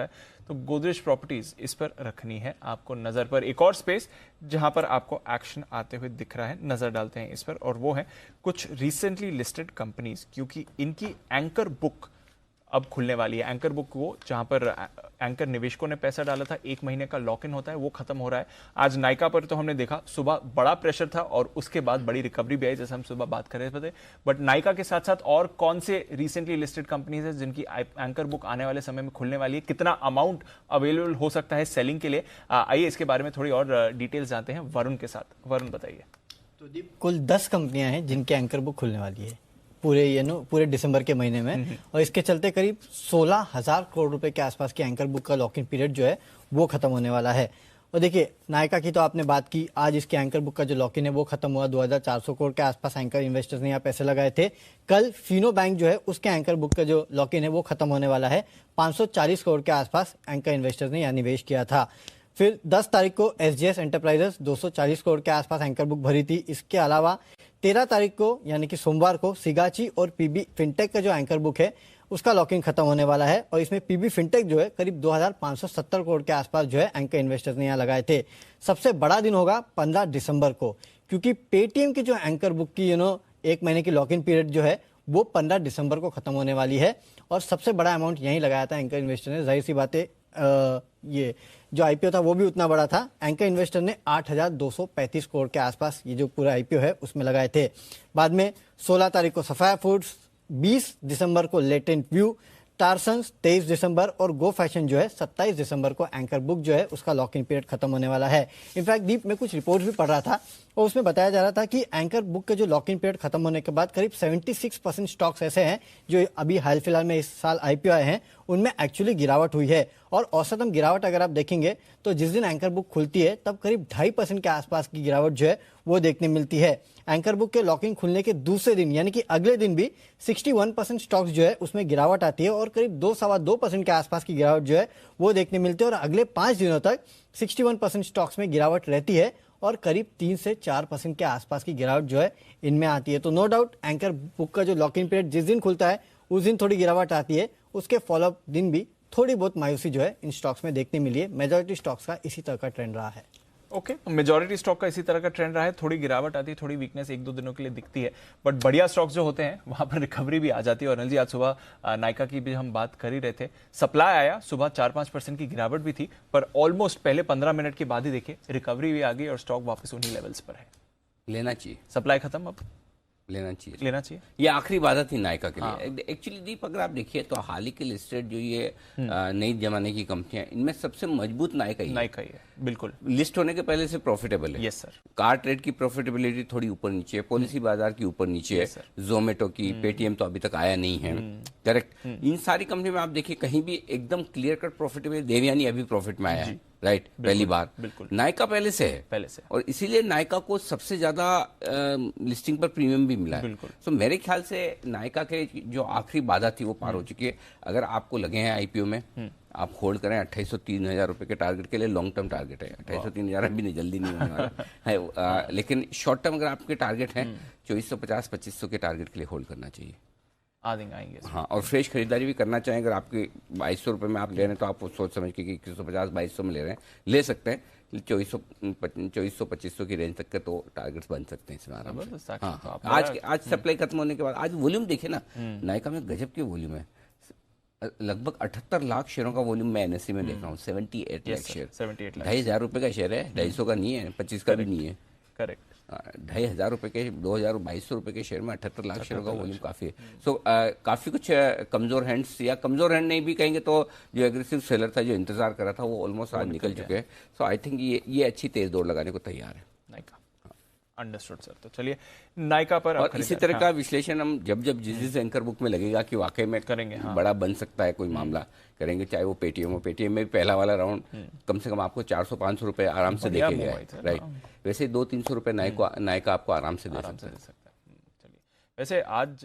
है तो गोदरेज प्रॉपर्टीज इस पर रखनी है आपको नजर पर। एक और स्पेस जहां पर आपको एक्शन आते हुए दिख रहा है, नजर डालते हैं इस पर, और वो है कुछ रिसेंटली लिस्टेड कंपनीज, क्योंकि इनकी एंकर बुक अब खुलने वाली है। एंकर बुक वो जहां पर एंकर निवेशकों ने पैसा डाला था, 1 महीने का लॉक इन होता है, वो खत्म हो रहा है। आज नायका पर तो हमने देखा सुबह बड़ा प्रेशर था और उसके बाद बड़ी रिकवरी भी आई, जैसे हम सुबह बात कर रहे थे। बट नायका के साथ साथ और कौन से रिसेंटली लिस्टेड कंपनीज है जिनकी एंकर बुक आने वाले समय में खुलने वाली है, कितना अमाउंट अवेलेबल हो सकता है सेलिंग के लिए, आइए इसके बारे में थोड़ी और डिटेल्स जानते हैं वरुण के साथ। वरुण बताइए। तो दीप, कुल 10 कंपनियां हैं जिनकी एंकर बुक खुलने वाली है पूरे दिसंबर के महीने में, और इसके चलते करीब 16,000 करोड़ रुपए के आसपास की एंकर बुक का लॉक इन पीरियड जो है वो खत्म होने वाला है। और देखिए, नायका की तो आपने बात की, आज इसके एंकर बुक का जो लॉक इन है वो खत्म हुआ। 2,400 करोड़ के आसपास एंकर इन्वेस्टर्स ने यहाँ पैसे लगाए थे। कल फिनो बैंक जो है उसके एंकर बुक का जो लॉक इन है वो खत्म होने वाला है। 540 करोड़ के आसपास एंकर इन्वेस्टर्स ने यहाँ निवेश किया था। फिर 10 तारीख को एसजीएस एंटरप्राइजेस 240 करोड़ के आसपास एंकर बुक भरी थी। इसके अलावा 13 तारीख को यानी कि सोमवार को सिगाची और पीबी फिनटेक का जो एंकर बुक है उसका लॉकिंग खत्म होने वाला है, और इसमें पीबी फिनटेक जो है करीब 2,570 करोड़ के आसपास जो है एंकर इन्वेस्टर्स ने यहाँ लगाए थे। सबसे बड़ा दिन होगा 15 दिसंबर को, क्योंकि पेटीएम की जो एंकर बुक की 1 महीने की लॉक इन पीरियड जो है वो 15 दिसंबर को खत्म होने वाली है, और सबसे बड़ा अमाउंट यहीं लगाया था एंकर इन्वेस्टर ने। जाहिर सी बात है, ये जो आईपीओ था वो भी उतना बड़ा था। एंकर इन्वेस्टर ने 8,235 करोड़ के आसपास ये जो पूरा आईपीओ है उसमें लगाए थे। बाद में 16 तारीख को सफाया फूड्स, 20 दिसंबर को लेटेंट व्यू, टारसन्स 23 दिसंबर और गो फैशन जो है 27 दिसंबर को एंकर बुक जो है उसका लॉक इन पीरियड खत्म होने वाला है। इनफैक्ट दीप, में कुछ रिपोर्ट्स भी पढ़ रहा था और उसमें बताया जा रहा था कि एंकर बुक के जो लॉक इन पीरियड खत्म होने के बाद करीब 76% स्टॉक्स ऐसे हैं जो अभी हाल फिलहाल में इस साल आईपीओ आए हैं उनमें एक्चुअली गिरावट हुई है। और औसतन गिरावट अगर आप देखेंगे तो जिस दिन एंकर बुक खुलती है तब करीब 2.5% के आसपास की गिरावट जो है वो देखने मिलती है। एंकर बुक के लॉकिंग खुलने के दूसरे दिन यानी कि अगले दिन भी 61% स्टॉक्स जो है उसमें गिरावट आती है, और करीब 2-2.25% के आसपास की गिरावट जो है वो देखने मिलती है। और अगले 5 दिनों तक 61% स्टॉक्स में गिरावट रहती है और करीब 3 से 4% के आसपास की गिरावट जो है इनमें आती है। तो नो डाउट एंकर बुक का जो लॉक इन पीरियड जिस दिन खुलता है उस दिन थोड़ी गिरावट आती है, उसके फॉलोअप दिन भी थोड़ी बहुत मायूसी जो है इन स्टॉक्स में देखने मिली है। मेजॉरिटी स्टॉक्स का इसी तरह का ट्रेंड रहा है। ओके, मेजॉरिटी स्टॉक का इसी तरह का ट्रेंड रहा है। थोड़ी गिरावट आती है, थोड़ी वीकनेस 1-2 दिनों के लिए दिखती है, बट बढ़िया स्टॉक्स जो होते हैं वहां पर रिकवरी भी आ जाती है। और अनिल जी, आज सुबह नायका की भी हम बात कर ही रहे थे, सप्लाई आया सुबह 4-5% की गिरावट भी थी, पर ऑलमोस्ट पहले 15 मिनट के बाद ही देखिए रिकवरी भी आ गई और स्टॉक वापस उन्हीं लेवल्स पर है। लेना चाहिए, सप्लाई खत्म, अब लेना चाहिए। ये आखिरी बाधा थी नायका के लिए। एक्चुअली दीप, अगर आप देखिए तो हाल ही के लिस्टेड जो ये नई जमाने की कंपनियां, इनमें सबसे मजबूत नायका ही है। बिल्कुल, लिस्ट होने के पहले से प्रॉफिटेबल है। Yes sir. कार ट्रेड की प्रॉफिटेबिलिटी थोड़ी ऊपर नीचे है, पॉलिसी बाजार की ऊपर नीचे है, जोमेटो की, पेटीएम तो अभी तक आया नहीं है, करेक्ट। इन सारी कंपनी में आप देखिए कहीं भी एकदम क्लियर कट प्रॉफिटेबल, देवयानी अभी प्रॉफिट में आया है, राइट, पहली बार। नायका पहले से है, और इसीलिए नायका को सबसे ज्यादा लिस्टिंग पर प्रीमियम भी मिला है। तो मेरे ख्याल से नायका के जो आखिरी बाधा थी वो पार हो चुकी है। अगर आपको लगे हैं आईपीओ में, आप होल्ड करें 2803,000 रुपए के टारगेट के लिए। लॉन्ग टर्म टारगेट है 2803,000, अभी नहीं, जल्दी नहीं होने वाला है। लेकिन शॉर्ट टर्म अगर आपके टारगेट हैं 2450-2500 के टारगेट के लिए होल्ड करना चाहिए। आएंगे। हाँ, और फ्रेश खरीदारी भी करना चाहें। अगर आपके 2200 रुपये में आप ले रहे हैं तो आप सोच समझ के कि 2150-2200 में ले रहे हैं, ले सकते हैं। 2400-2500 की रेंज तक के तो टारगेट्स बन सकते हैं इसमें आराम से। हाँ, आज सप्लाई खत्म होने के बाद आज वॉल्यूम देखे ना, नायका में गजब के वॉल्यूम है। लगभग 78 लाख शेयरों का वॉल्यूम मैं एनएससी में देख रहा हूँ। 78 लाख शेयर, 2,500 रुपये का शेयर है, 250 का नहीं है, 25 का भी नहीं है। करेक्ट। 2,500 रुपए के, 2,200 रुपए के शेयर में 78 लाख शेयरों का वॉल्यूम काफी है। सो काफी कुछ कमजोर हैंड्स, या कमजोर हैंड नहीं भी कहेंगे तो जो एग्रेसिव सेलर था जो इंतजार कर रहा था वो ऑलमोस्ट आज निकल चुके हैं। सो आई थिंक ये अच्छी तेज दौड़ लगाने को तैयार है नायका। Understood sir. तो चलिए नायका पर, और इसी तरह का विश्लेषण हम जब जिस एंकर बुक में लगेगा कि वाकई में करेंगे, बड़ा बन सकता है कोई मामला, करेंगे। चाहे वो पेटीएम हो, पेटीएम में भी पहला वाला राउंड कम से कम आपको 400-500 रुपए आराम से देखे गया है, राइट। वैसे 200-300 रुपए नायका आपको आराम से दे सकता है। चलिए, वैसे आज